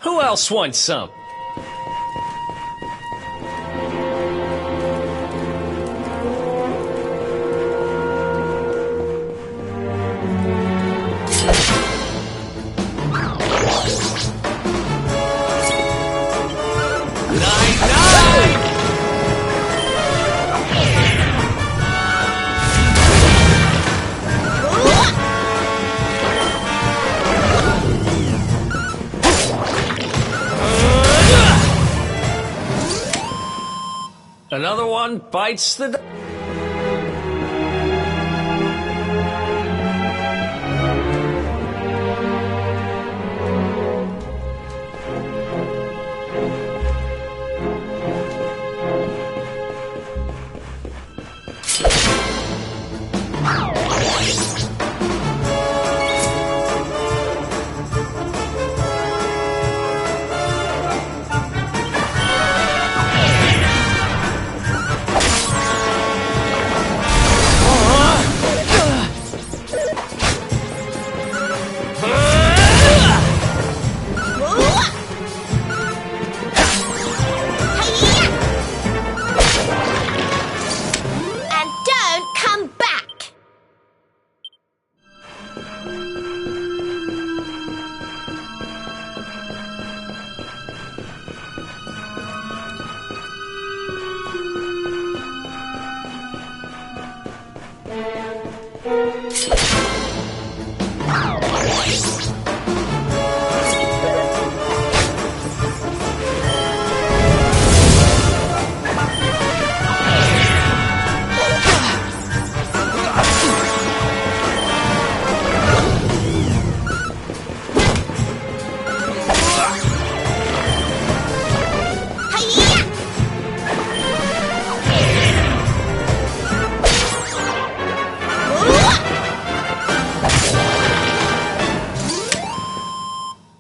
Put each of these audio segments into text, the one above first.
Who else wants some? Another one bites the dust.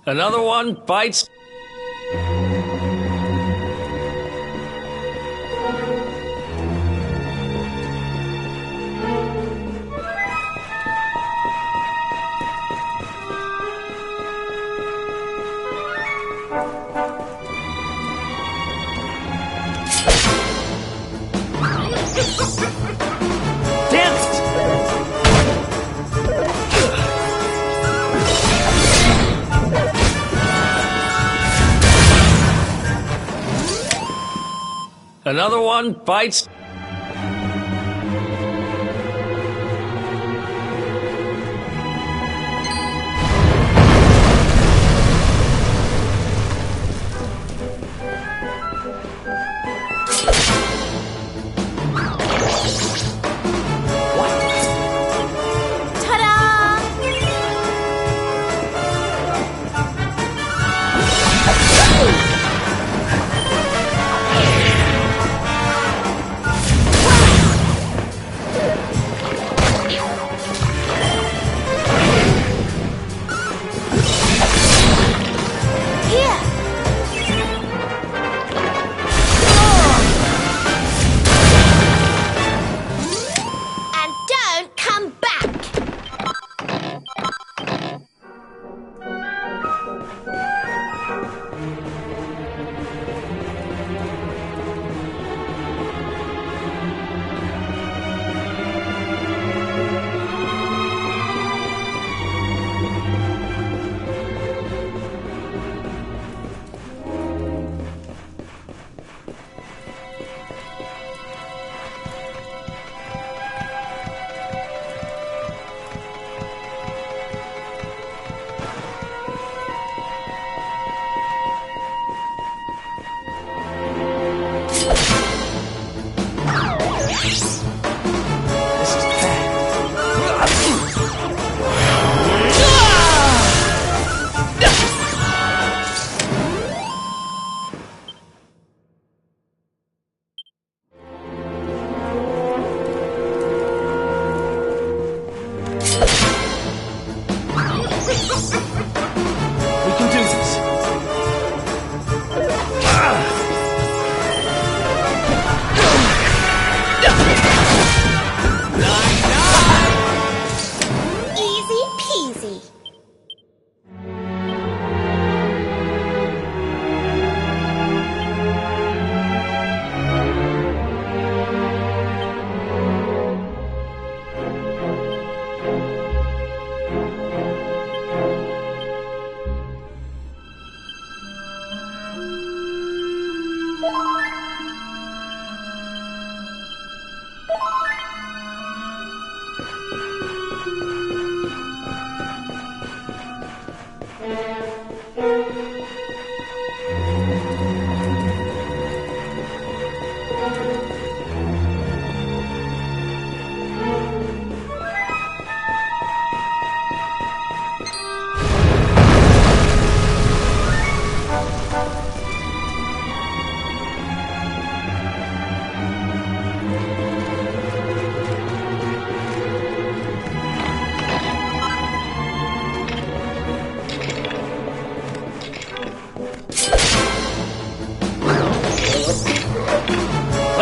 Another one bites. Damn it! Another one bites.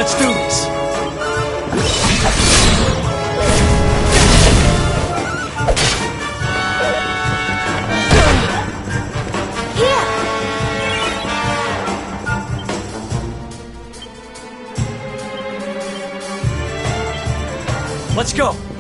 Let's do this. Let's go.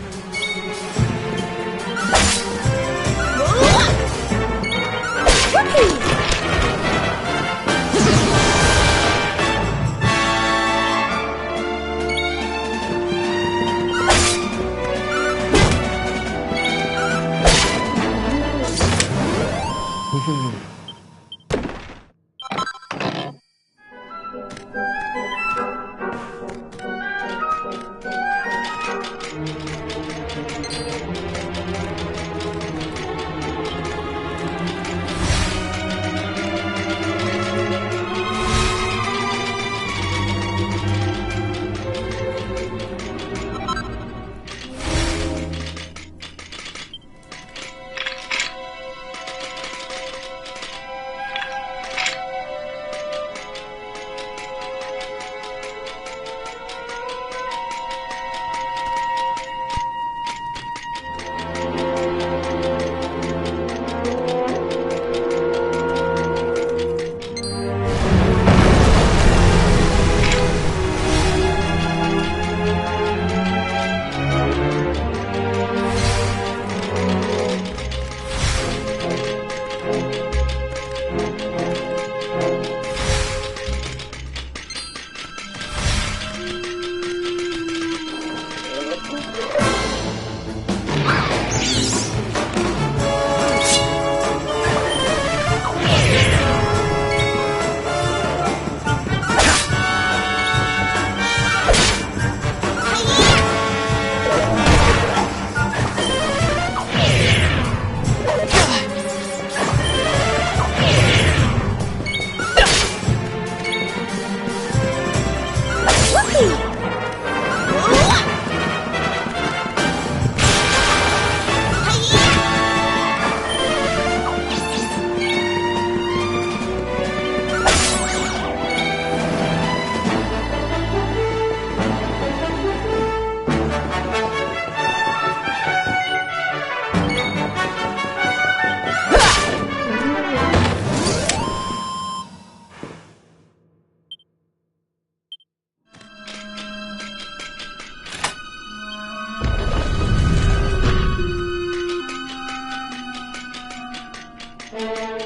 I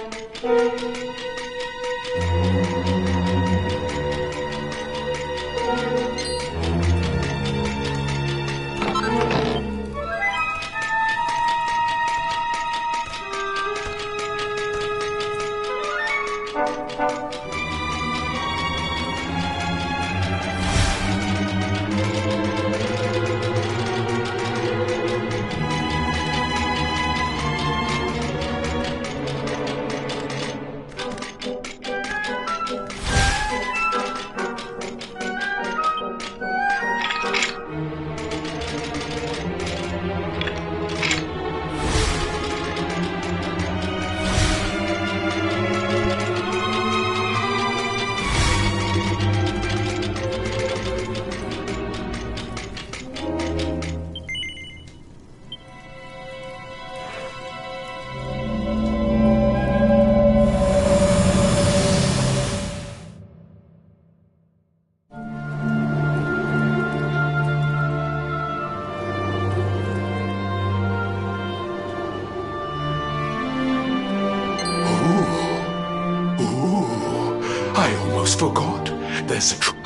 almost forgot.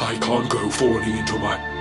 I can't go falling into my...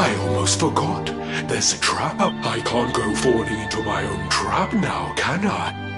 I almost forgot. There's a trap. I can't go falling into my own trap now, can I?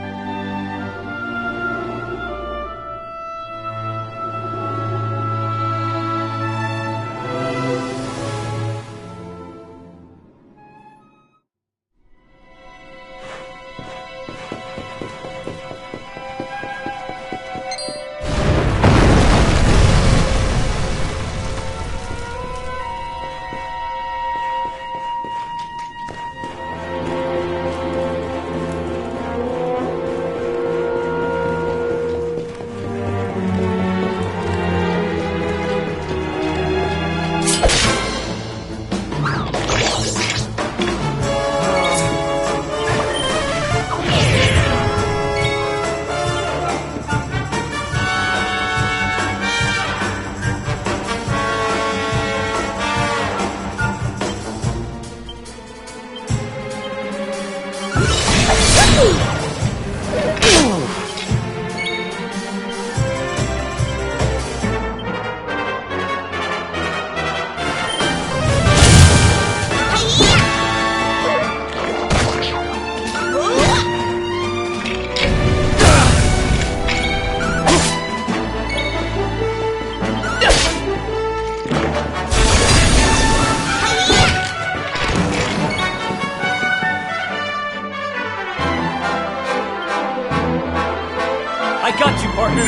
I got you, partner.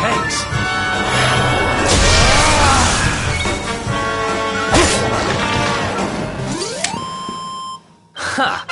Thanks. Ha!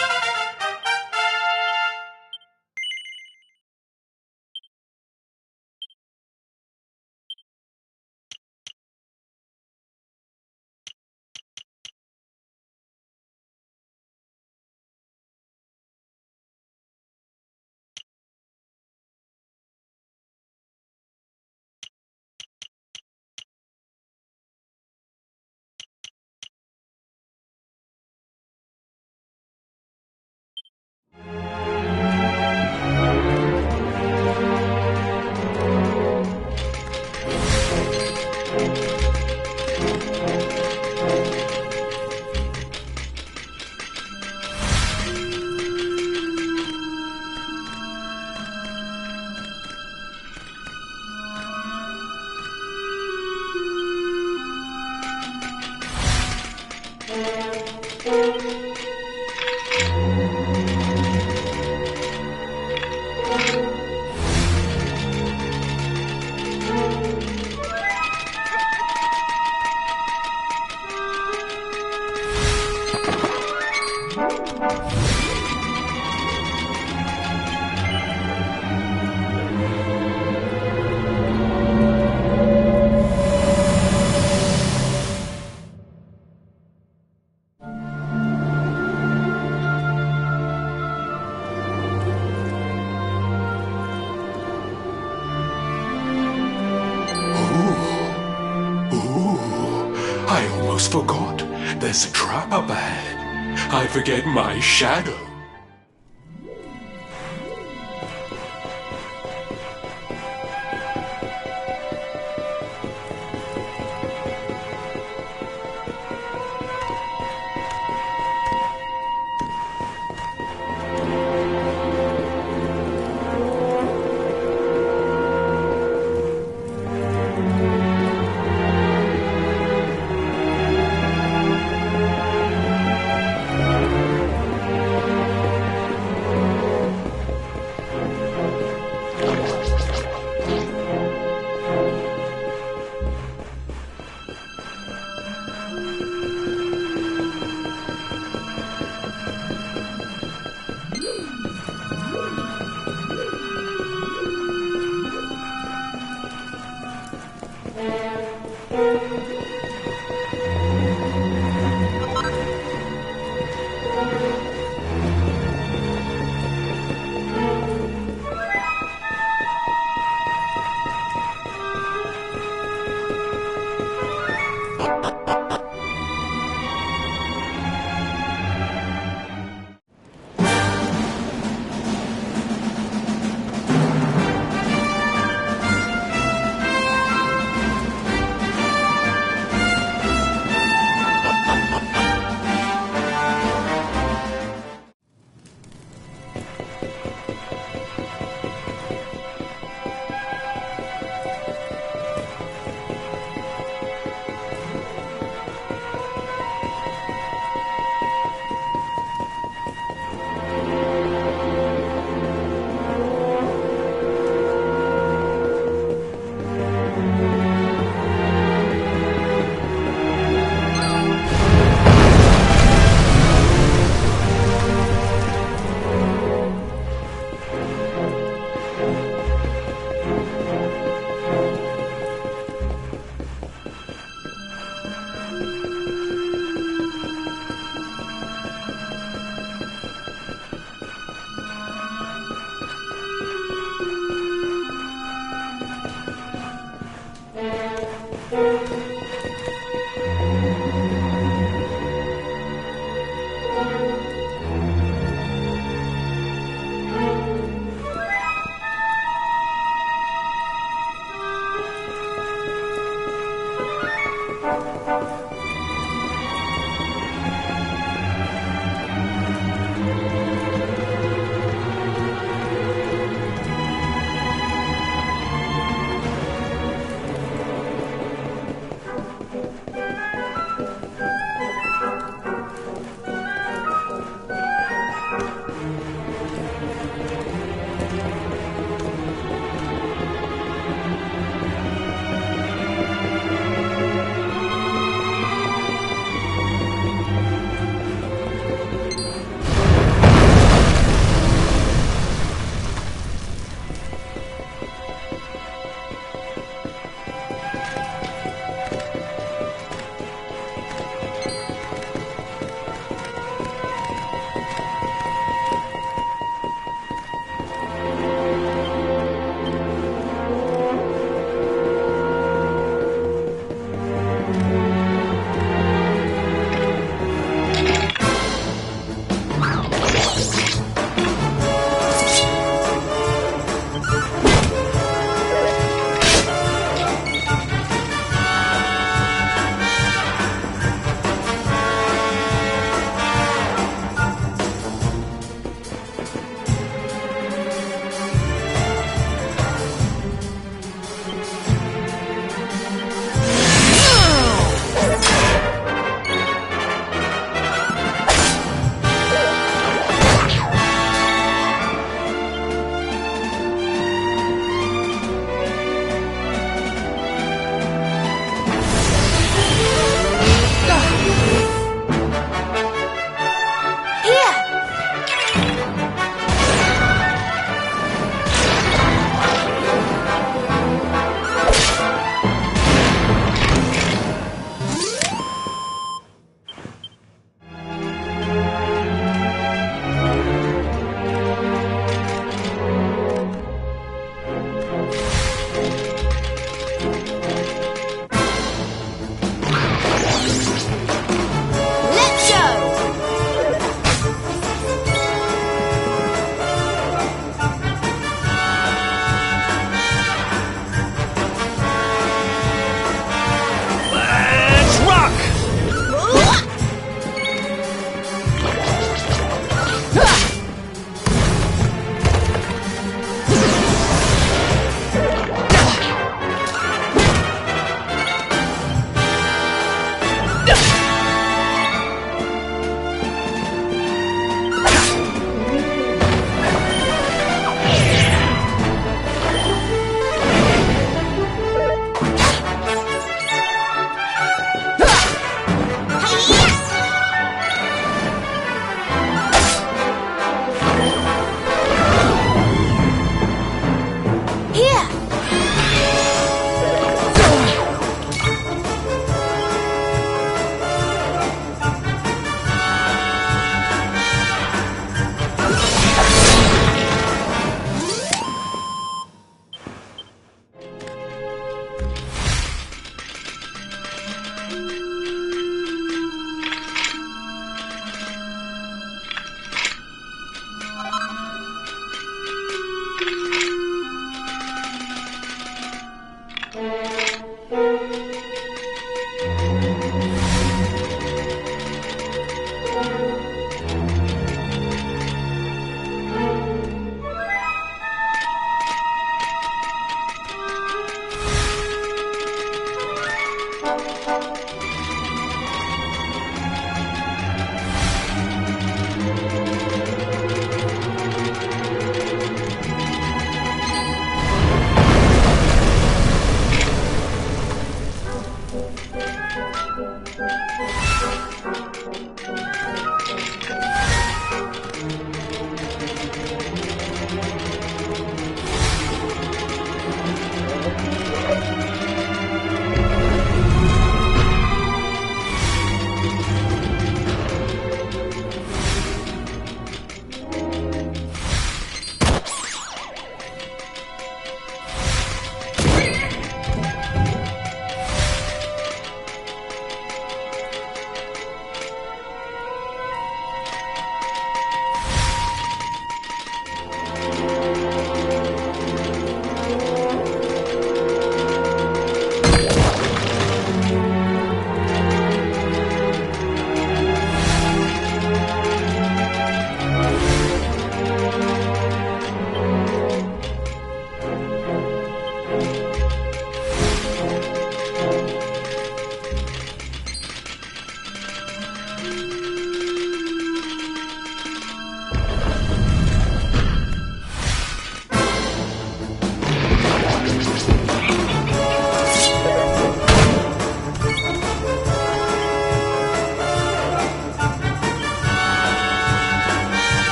I almost forgot. There's a trap up ahead. I forget my shadow.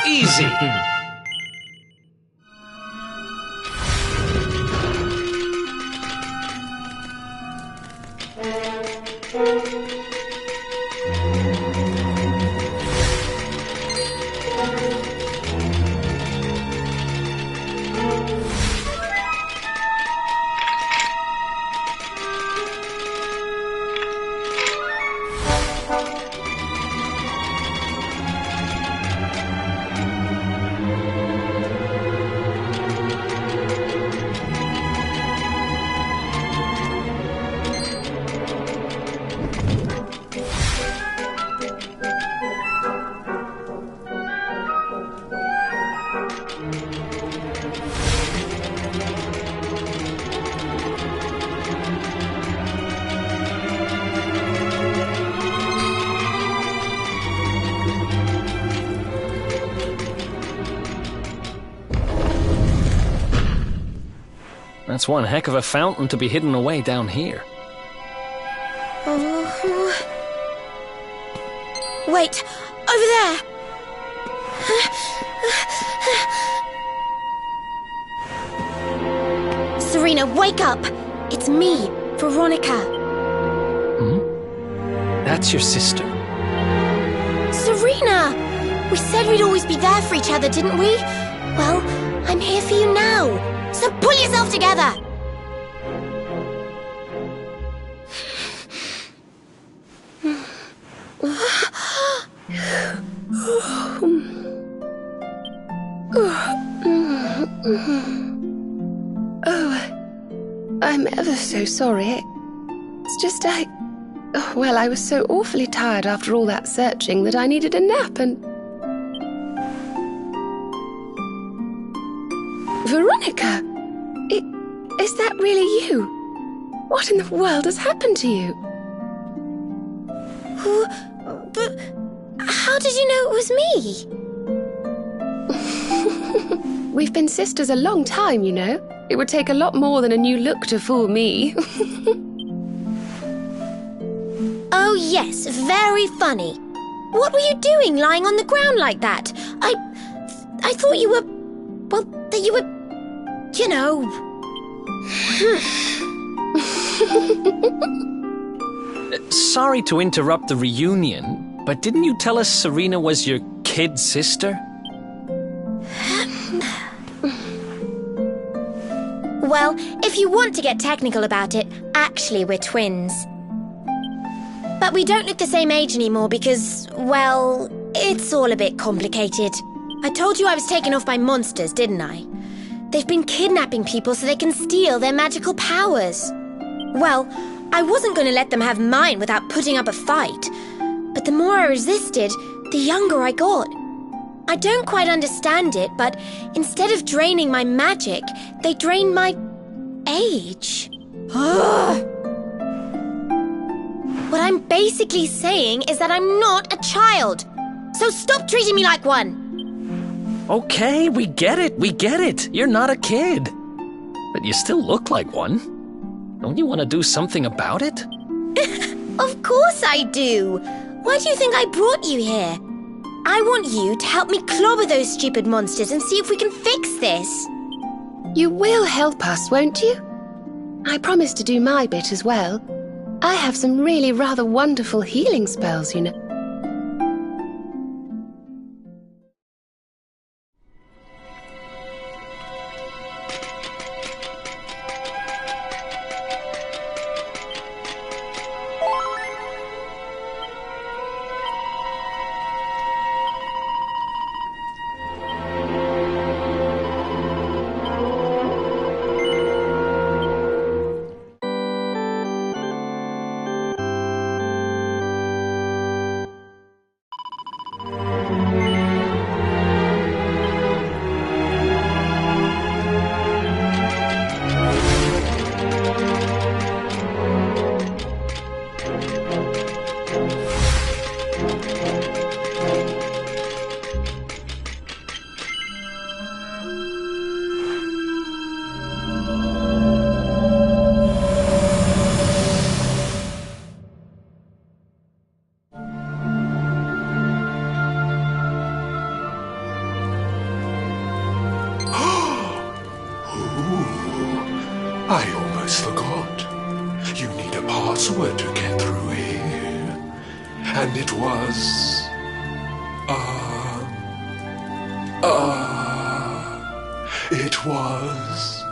Easy. That's one heck of a fountain to be hidden away down here. Wait! Over there! Serena, wake up! It's me, Veronica. That's your sister? Serena! We said we'd always be there for each other, didn't we? Well, I'm here for you now. So pull yourself together! Oh, I'm ever so sorry. It's just well, I was so awfully tired after all that searching that I needed a nap and... Veronica! Is that really you? What in the world has happened to you? But how did you know it was me? We've been sisters a long time, you know. It would take a lot more than a new look to fool me. Oh yes, very funny. What were you doing lying on the ground like that? I thought you were... Well, that you were... You know... Sorry to interrupt the reunion, but didn't you tell us Serena was your kid sister? Well, if you want to get technical about it, actually we're twins. But we don't look the same age anymore because, well, it's all a bit complicated. I told you I was taken off by monsters, didn't I? They've been kidnapping people so they can steal their magical powers. Well, I wasn't going to let them have mine without putting up a fight. But the more I resisted, the younger I got. I don't quite understand it, but instead of draining my magic, they drain my age. What I'm basically saying is that I'm not a child. So stop treating me like one. Okay, we get it. You're not a kid. But you still look like one. Don't you want to do something about it? Of course I do. Why do you think I brought you here? I want you to help me clobber those stupid monsters and see if we can fix this. You will help us, won't you? I promise to do my bit as well. I have some really rather wonderful healing spells, you know. I almost forgot. You need a password to get through here. And it was... It was...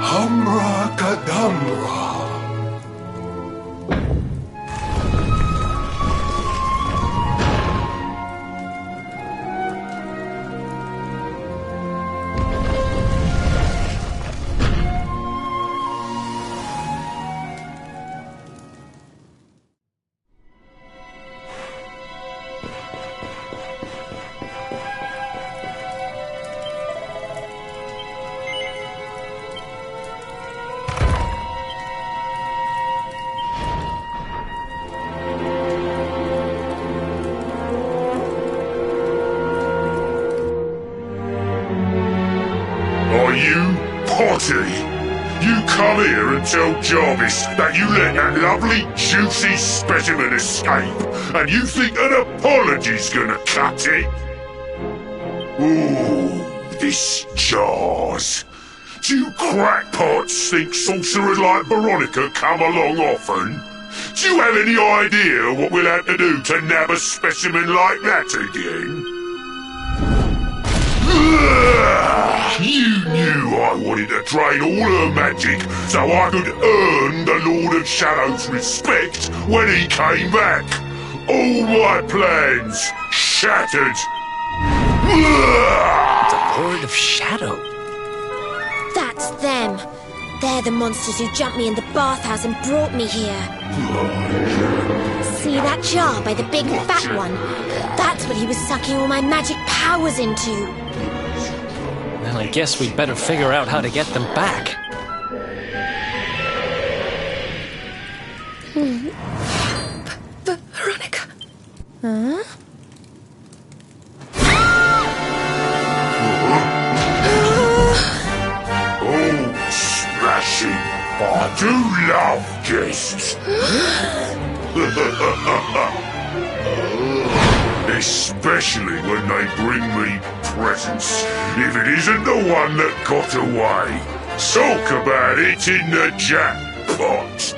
Humracadabra. Are you Potty? You come here and tell Jarvis that you let that lovely, juicy specimen escape, and you think an apology's gonna cut it? Ooh, this jars. Do you crackpots think sorcerers like Veronica come along often? Do you have any idea what we'll have to do to nab a specimen like that again? You knew I wanted to drain all her magic so I could earn the Lord of Shadow's respect when he came back. All my plans shattered. The Lord of Shadow. That's them. They're the monsters who jumped me in the bathhouse and brought me here. See that jar by the big fat one? That's what he was sucking all my magic powers into. Then I guess we'd better figure out how to get them back. Veronica. Huh? Oh, smashing. I do love guests. Especially when they bring me presents. If it isn't the one that got away. Talk about it in the jackpot.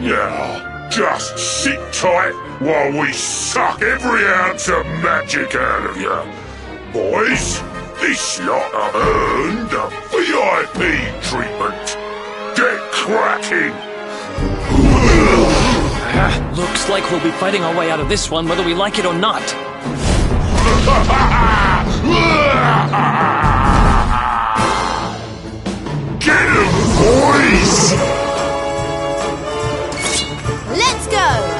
Now, just sit tight while we suck every ounce of magic out of you. Boys, this lot have earned a VIP treatment. Get cracking! Looks like we'll be fighting our way out of this one whether we like it or not. Get him, boys! Let's go!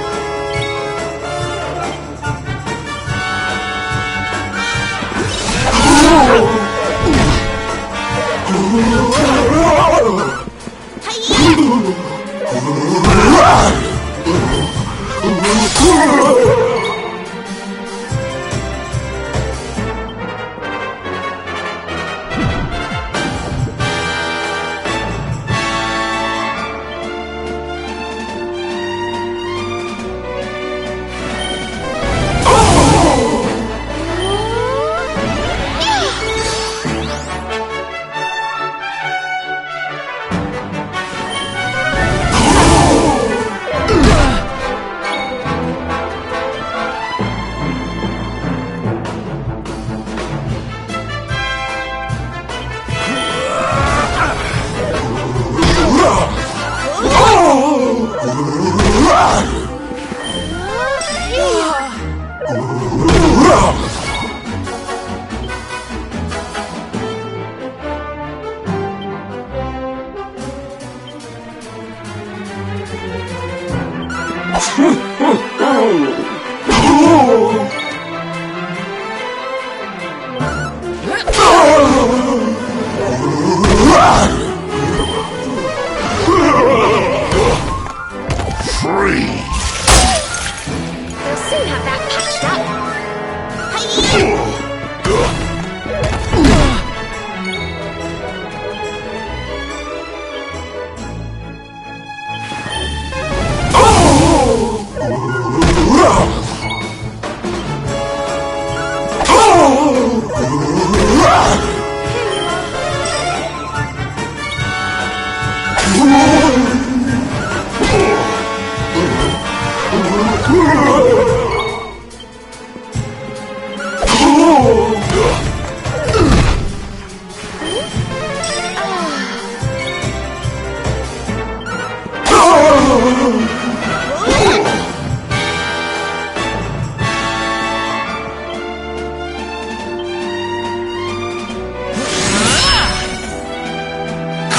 We'll soon have that patched up.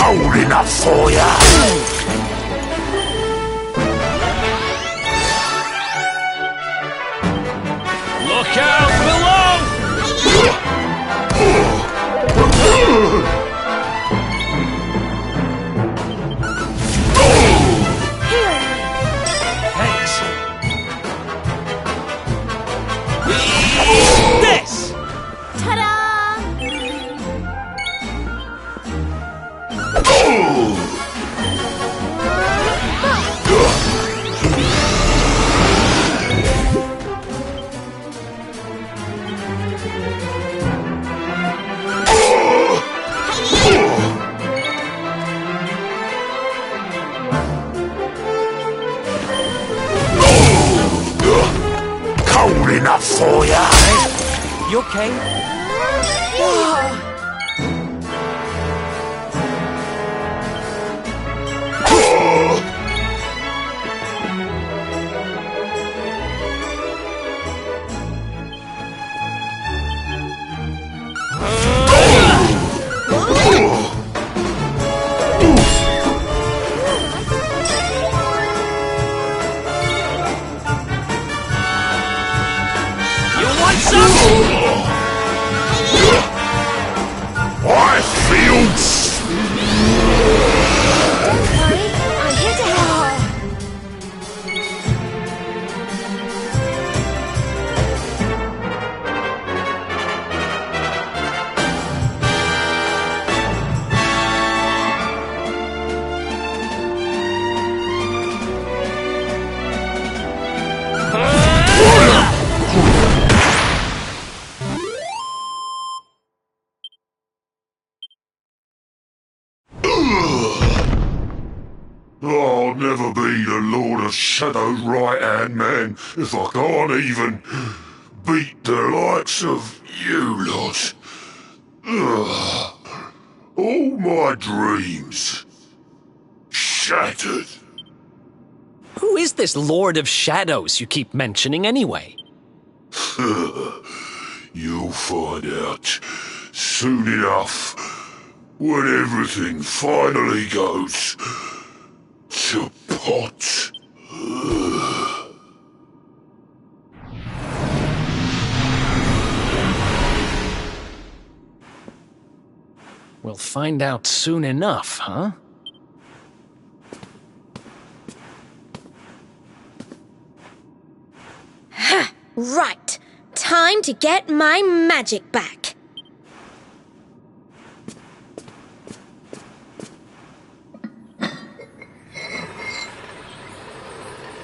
Cold enough for ya! Look out below! Thanks. This! Ta-da! Cold enough for ya! You okay? You want some? I feel Don't worry, I'm here to help. never be the Lord of Shadow's right-hand man if I can't even beat the likes of you lot. Ugh. All my dreams shattered. Who is this Lord of Shadows you keep mentioning anyway? You'll find out soon enough when everything finally goes to pot. We'll find out soon enough, huh? Right. Time to get my magic back.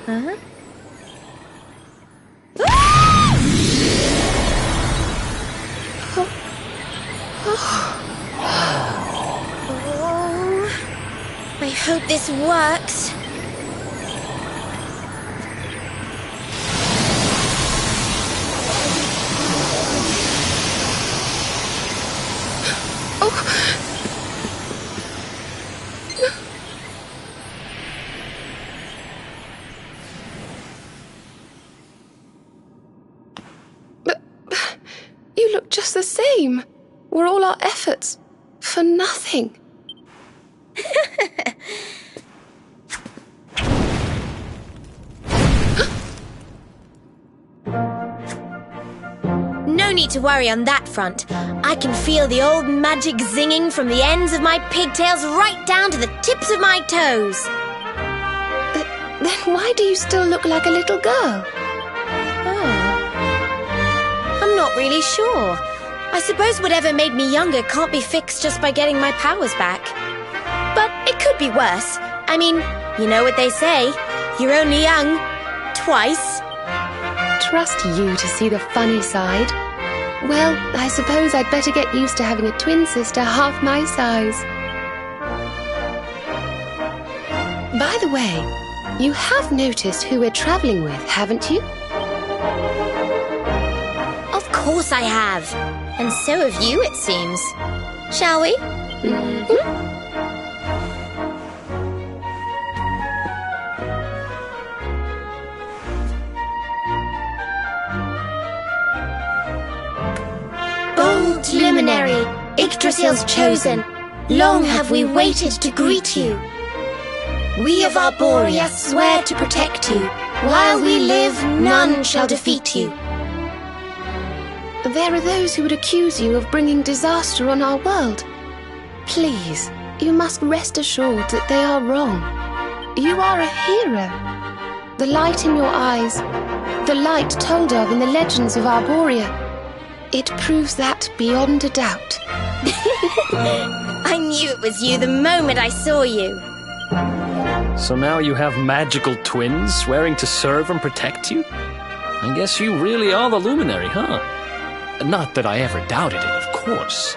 Huh? Oh, I hope this works. You look just the same. Were all our efforts for nothing? No need to worry on that front. I can feel the old magic zinging from the ends of my pigtails right down to the tips of my toes. Then why do you still look like a little girl? I'm not really sure. I suppose whatever made me younger can't be fixed just by getting my powers back. But it could be worse. I mean, you know what they say. You're only young. Twice. Trust you to see the funny side. Well, I suppose I'd better get used to having a twin sister half my size. By the way, you have noticed who we're traveling with, haven't you? Of course I have. And so have you, it seems. Shall we? Mm-hmm. Bold luminary, Yggdrasil's chosen, long have we waited to greet you. We of Arborea swear to protect you. While we live, none shall defeat you. There are those who would accuse you of bringing disaster on our world. Please, you must rest assured that they are wrong. You are a hero. The light in your eyes, the light told of in the legends of Arborea, it proves that beyond a doubt. I knew it was you the moment I saw you. So now you have magical twins swearing to serve and protect you? I guess you really are the Luminary, huh? Not that I ever doubted it, of course.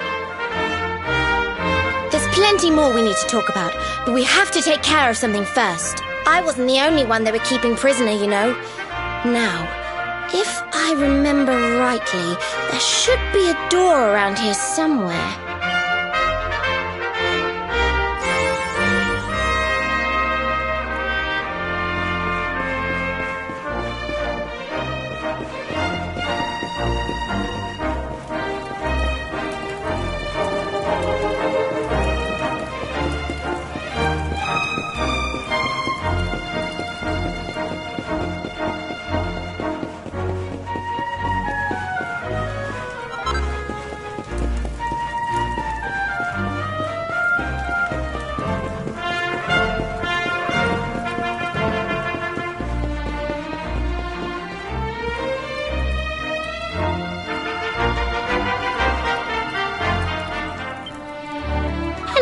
There's plenty more we need to talk about, but we have to take care of something first. I wasn't the only one they were keeping prisoner, you know. Now, if I remember rightly, there should be a door around here somewhere.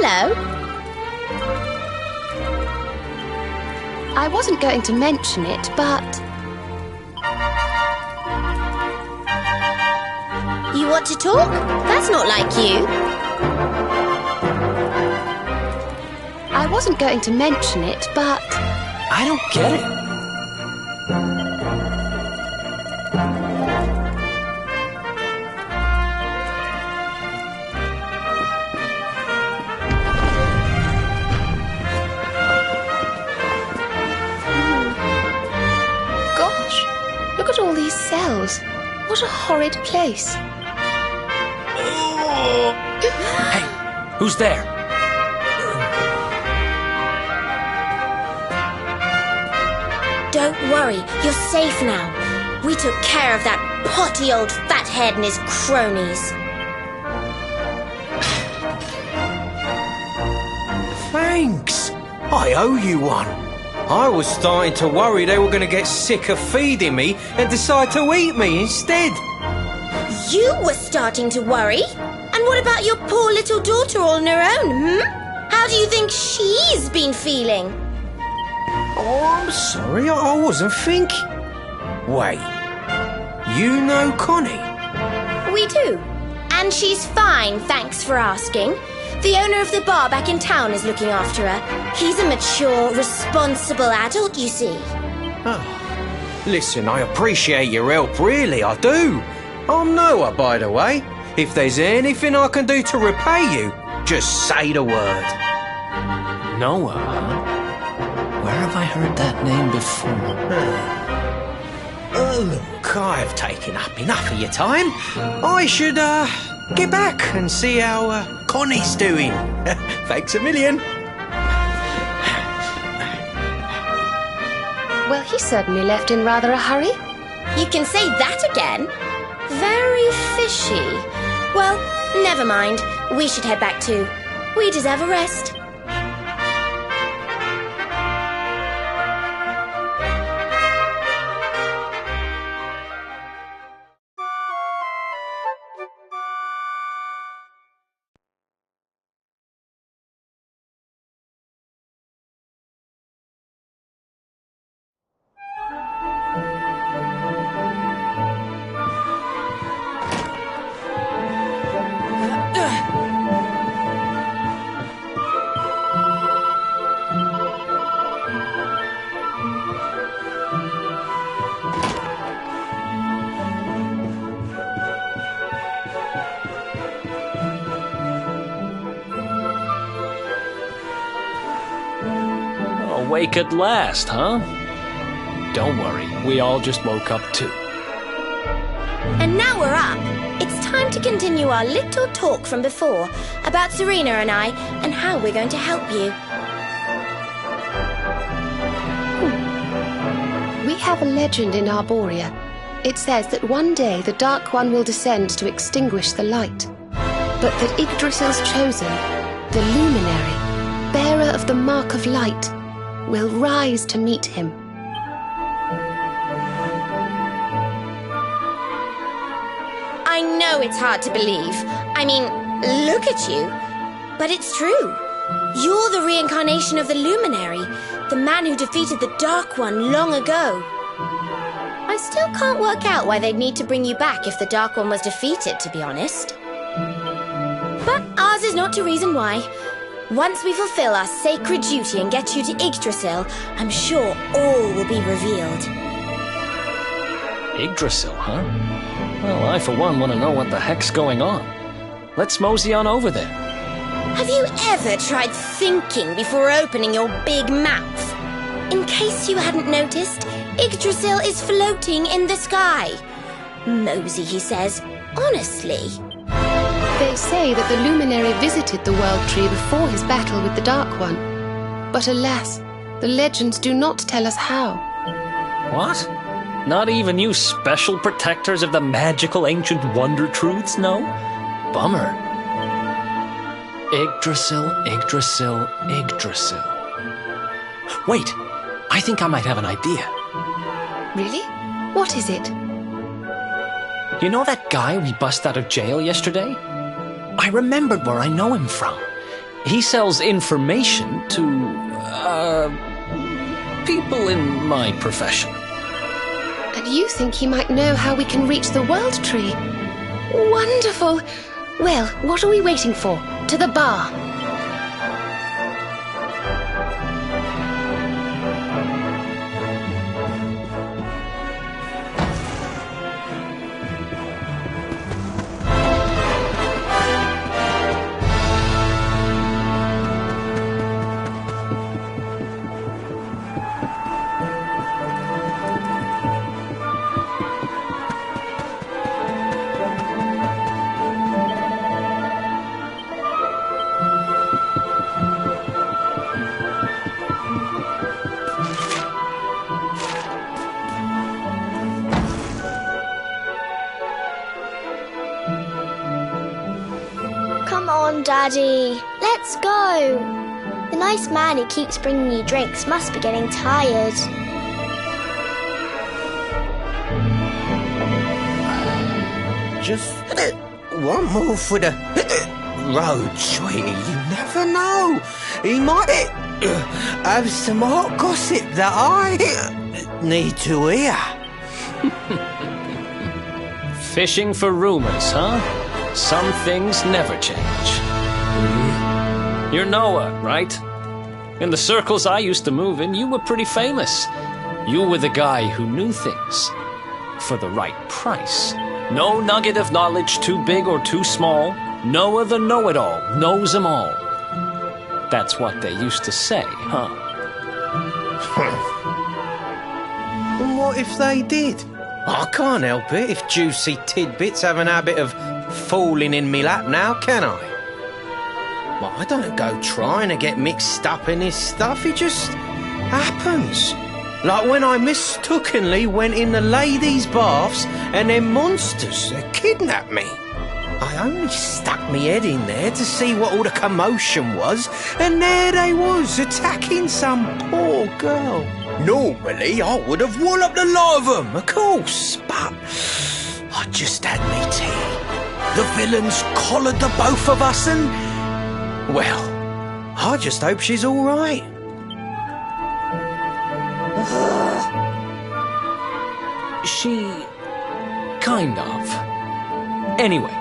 Hello. I wasn't going to mention it, but... You want to talk? That's not like you. I wasn't going to mention it, but... I don't get it. Gosh, look at all these cells. What a horrid place. Hey, who's there? Don't worry, you're safe now. We took care of that potty old fathead and his cronies. Thanks. I owe you one. I was starting to worry they were going to get sick of feeding me and decide to eat me instead. You were starting to worry? And what about your poor little daughter all on her own, How do you think she's been feeling? Oh, I'm sorry, I wasn't thinking. Wait, you know Connie? We do. And she's fine, thanks for asking. The owner of the bar back in town is looking after her. He's a mature, responsible adult, you see. Oh, listen, I appreciate your help, really, I do. I'm Noah, by the way. If there's anything I can do to repay you, just say the word. Noah, huh? Where have I heard that name before? Look, I've taken up enough of your time. I should, get back and see how, Connie's doing. Thanks a million. Well, he certainly left in rather a hurry. You can say that again. Very fishy. Well, never mind. We should head back too. We deserve a rest. Awake at last, huh? Don't worry, we all just woke up too. And now we're up. It's time to continue our little talk from before about Serena and I and how we're going to help you. We have a legend in Arborea. It says that one day the Dark One will descend to extinguish the light, but that Yggdrasil's chosen, the Luminary, bearer of the Mark of Light, will rise to meet him. I know it's hard to believe. I mean, look at you. But it's true. You're the reincarnation of the Luminary, the man who defeated the Dark One long ago. I still can't work out why they'd need to bring you back if the Dark One was defeated, to be honest. But ours is not to reason why. Once we fulfill our sacred duty and get you to Yggdrasil, I'm sure all will be revealed. Yggdrasil, huh? Well, I for one want to know what the heck's going on. Let's mosey on over there. Have you ever tried thinking before opening your big mouth? In case you hadn't noticed, Yggdrasil is floating in the sky. Mosey, he says. Honestly. They say that the Luminary visited the World Tree before his battle with the Dark One. But alas, the legends do not tell us how. What? Not even you special protectors of the magical ancient wonder truths know? Bummer. Yggdrasil, Yggdrasil, Yggdrasil. Wait, I think I might have an idea. Really? What is it? You know that guy we bust out of jail yesterday? I remembered where I know him from. He sells information to, people in my profession. And you think he might know how we can reach the World Tree? Wonderful! Well, what are we waiting for? To the bar! Come on, Daddy. Let's go. The nice man who keeps bringing you drinks must be getting tired. Just one more for the road, sweetie. You never know. He might have some hot gossip that I need to hear. Fishing for rumors, huh? Some things never change. You're Noah, right? In the circles I used to move in, you were pretty famous. You were the guy who knew things. For the right price. No nugget of knowledge too big or too small. Noah the know-it-all knows 'em all. That's what they used to say, huh? And what if they did? I can't help it if juicy tidbits have an habit of falling in me lap now, can I? Well, I don't go trying to get mixed up in this stuff, it just happens. Like when I mistakenly went in the ladies' baths and them monsters kidnapped me. I only stuck me head in there to see what all the commotion was, and there they was, attacking some poor girl. Normally, I would have walloped the lot of them, of course, but I just had me tea. The villains collared the both of us and, well, I just hope she's all right. She... kind of. Anyway,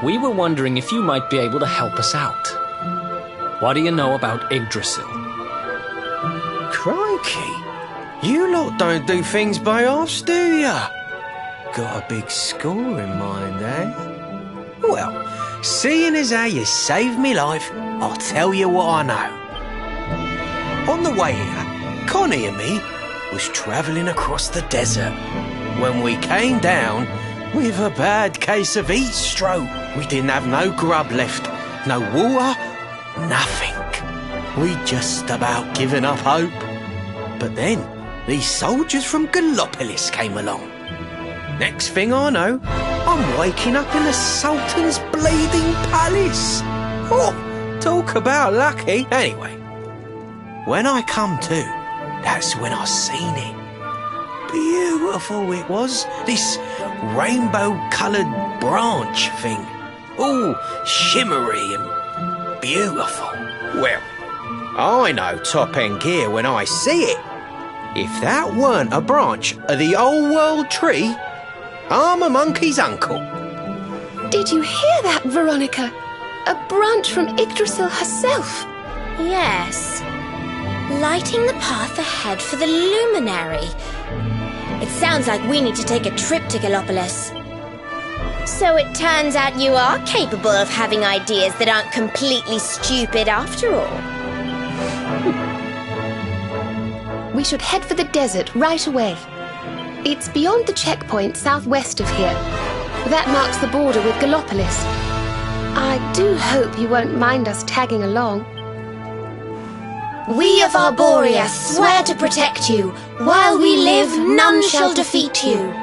we were wondering if you might be able to help us out. What do you know about Yggdrasil? Crikey, you lot don't do things by halves, do ya? Got a big score in mind, eh? Well, seeing as how you saved me life, I'll tell you what I know. On the way here, Connie and me was travelling across the desert when we came down with a bad case of heat stroke. We didn't have no grub left, no water, nothing. We'd just about given up hope. But then these soldiers from Gallopolis came along. Next thing I know, I'm waking up in the Sultan's bleeding palace. Oh, talk about lucky. Anyway, when I come to, that's when I seen it. Beautiful it was, this rainbow-coloured branch thing. All shimmery and beautiful. Well, I know top-end gear when I see it. If that weren't a branch of the old world tree, I'm a monkey's uncle. Did you hear that, Veronica? A branch from Yggdrasil herself. Yes. Lighting the path ahead for the luminary. It sounds like we need to take a trip to Gallopolis. So it turns out you are capable of having ideas that aren't completely stupid after all. We should head for the desert right away. It's beyond the checkpoint southwest of here. That marks the border with Gallopolis. I do hope you won't mind us tagging along. We of Arborea swear to protect you. While we live, none shall defeat you.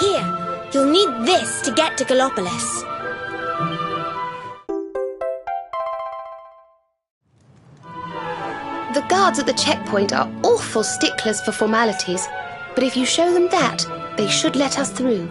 Here, you'll need this to get to Gallopolis. The guards at the checkpoint are awful sticklers for formalities, but if you show them that, they should let us through.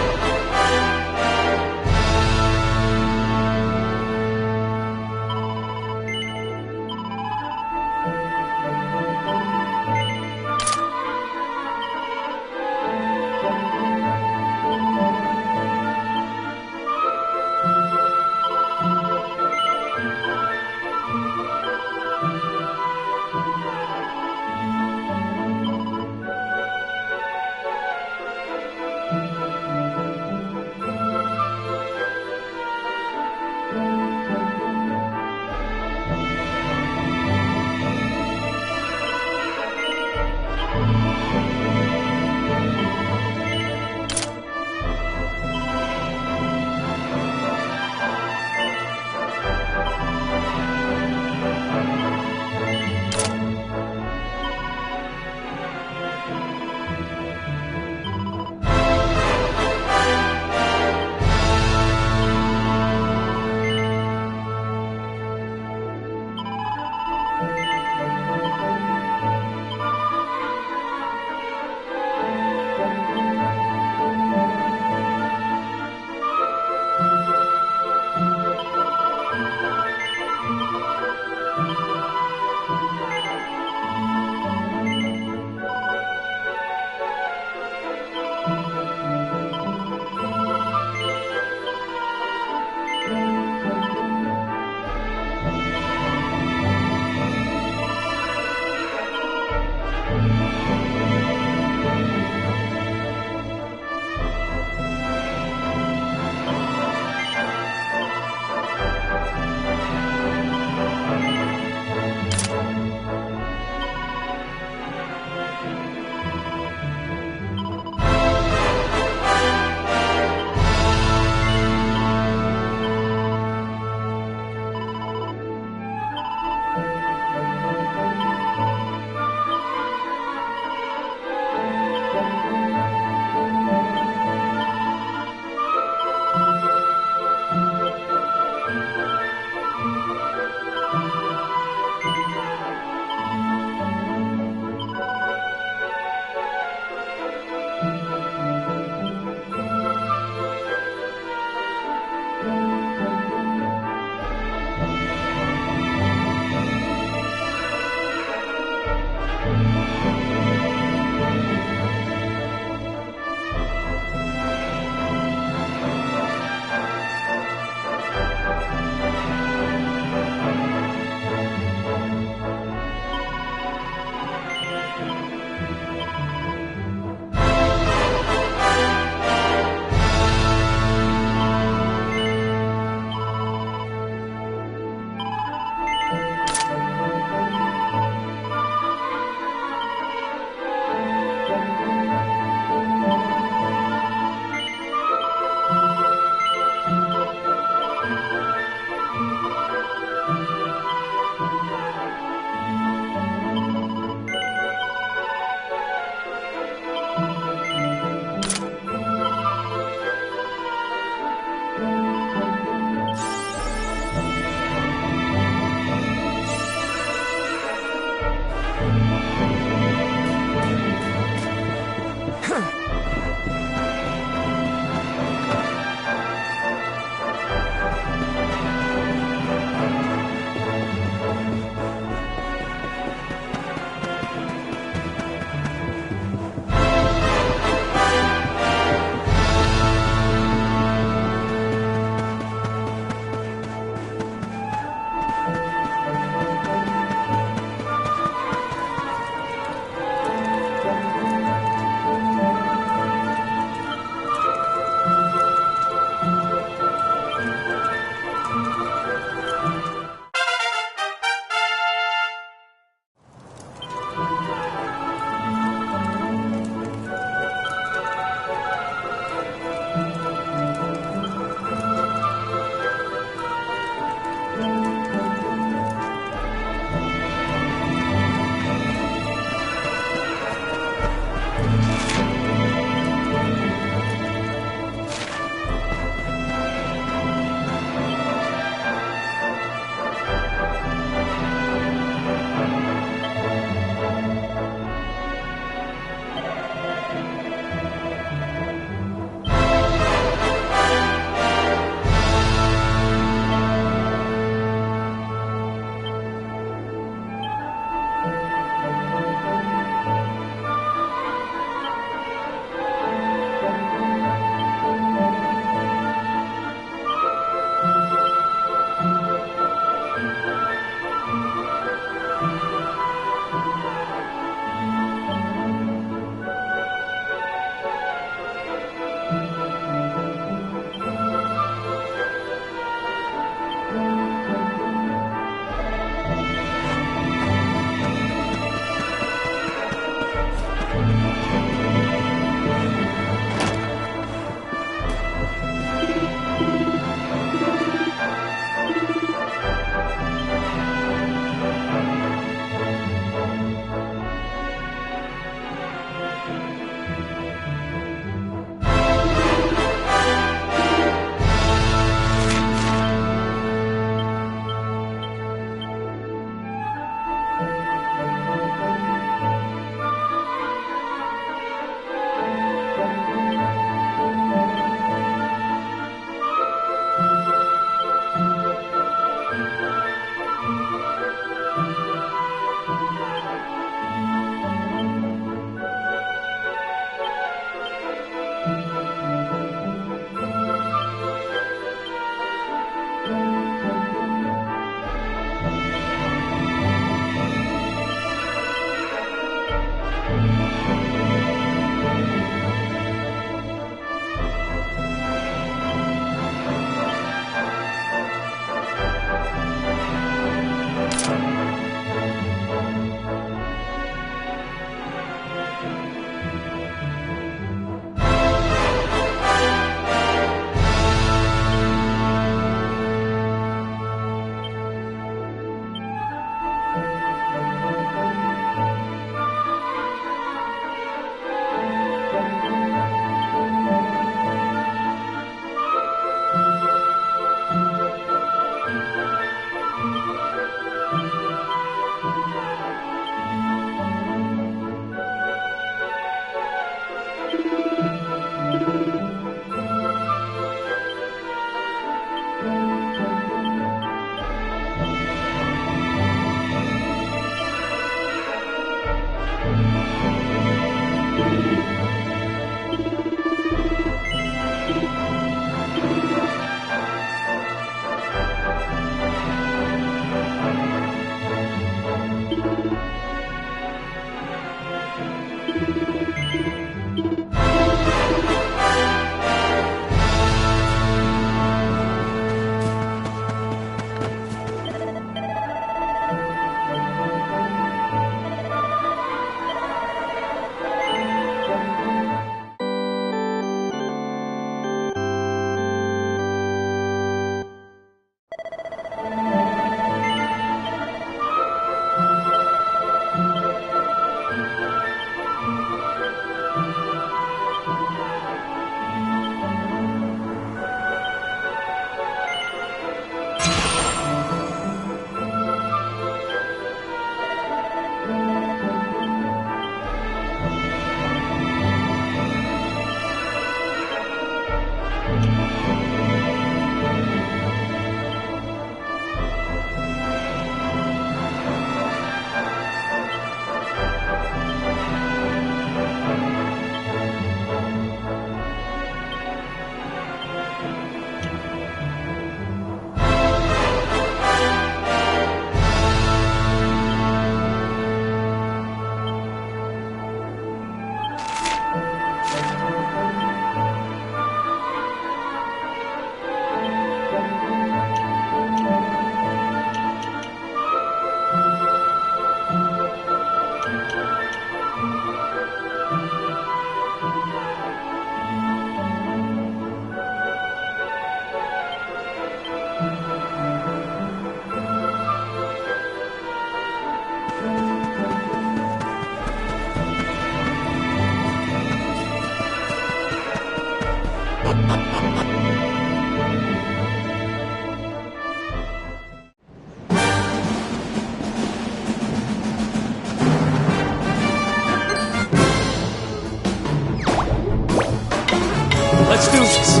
Let's do this.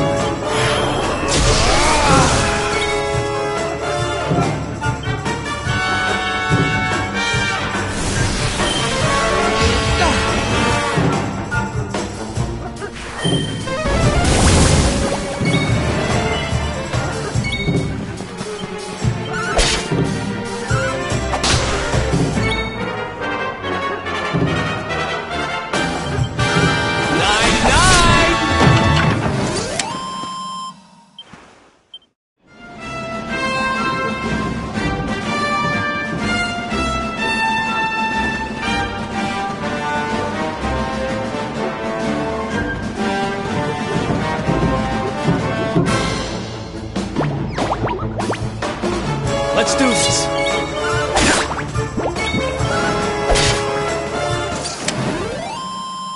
Let's do this.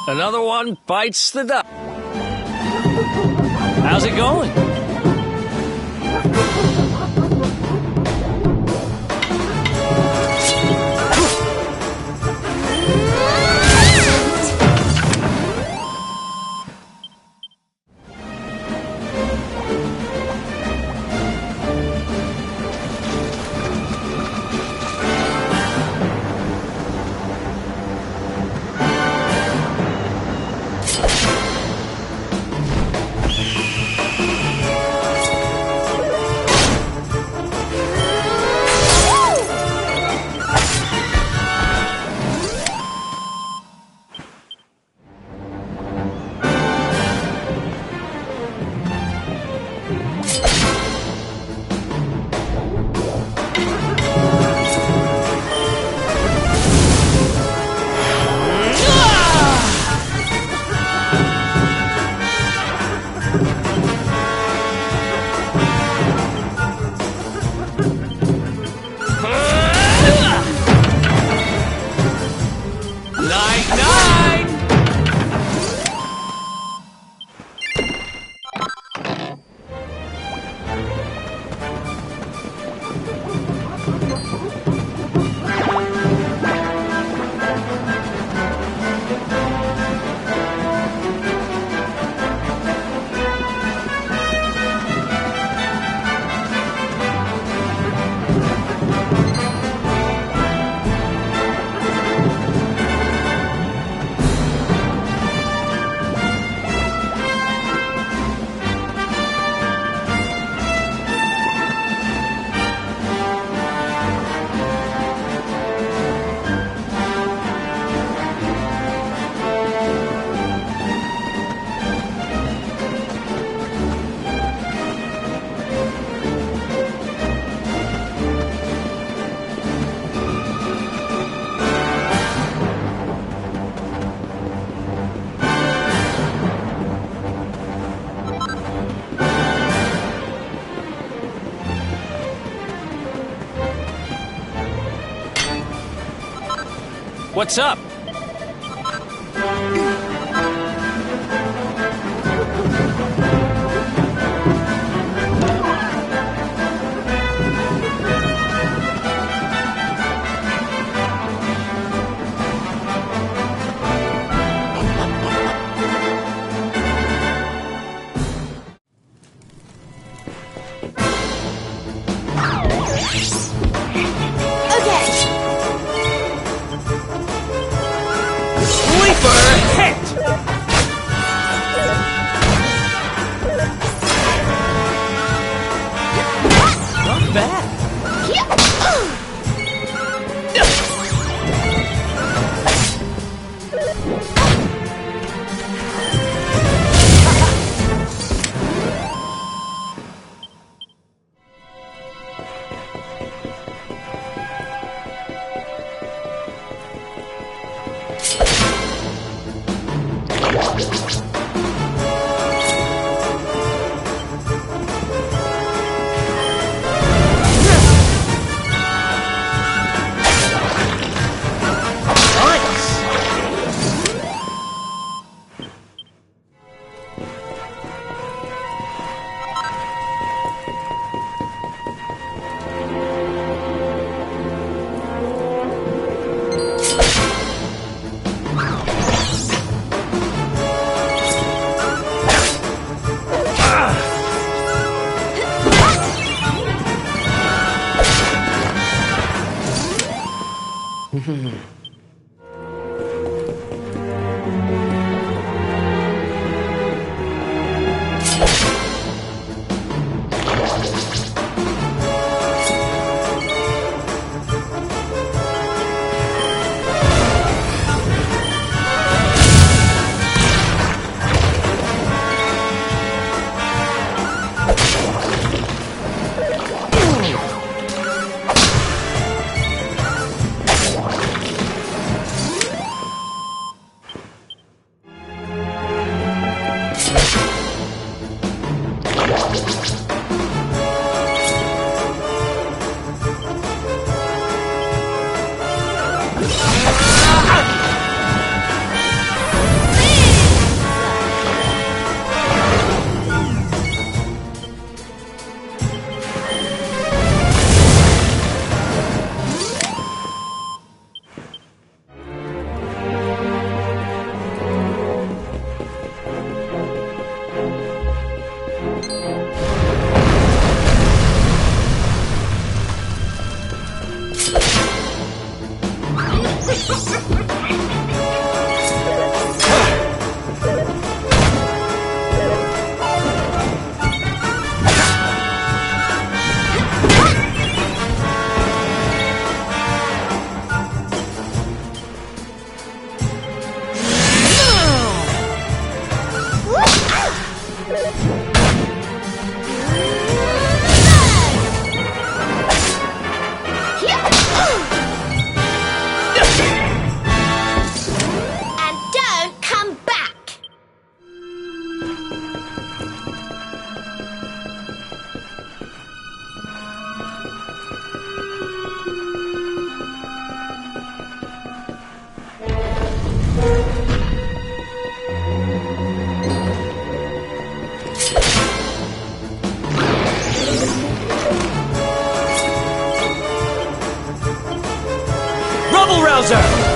Another one bites the dust. How's it going? What's up? Bowser!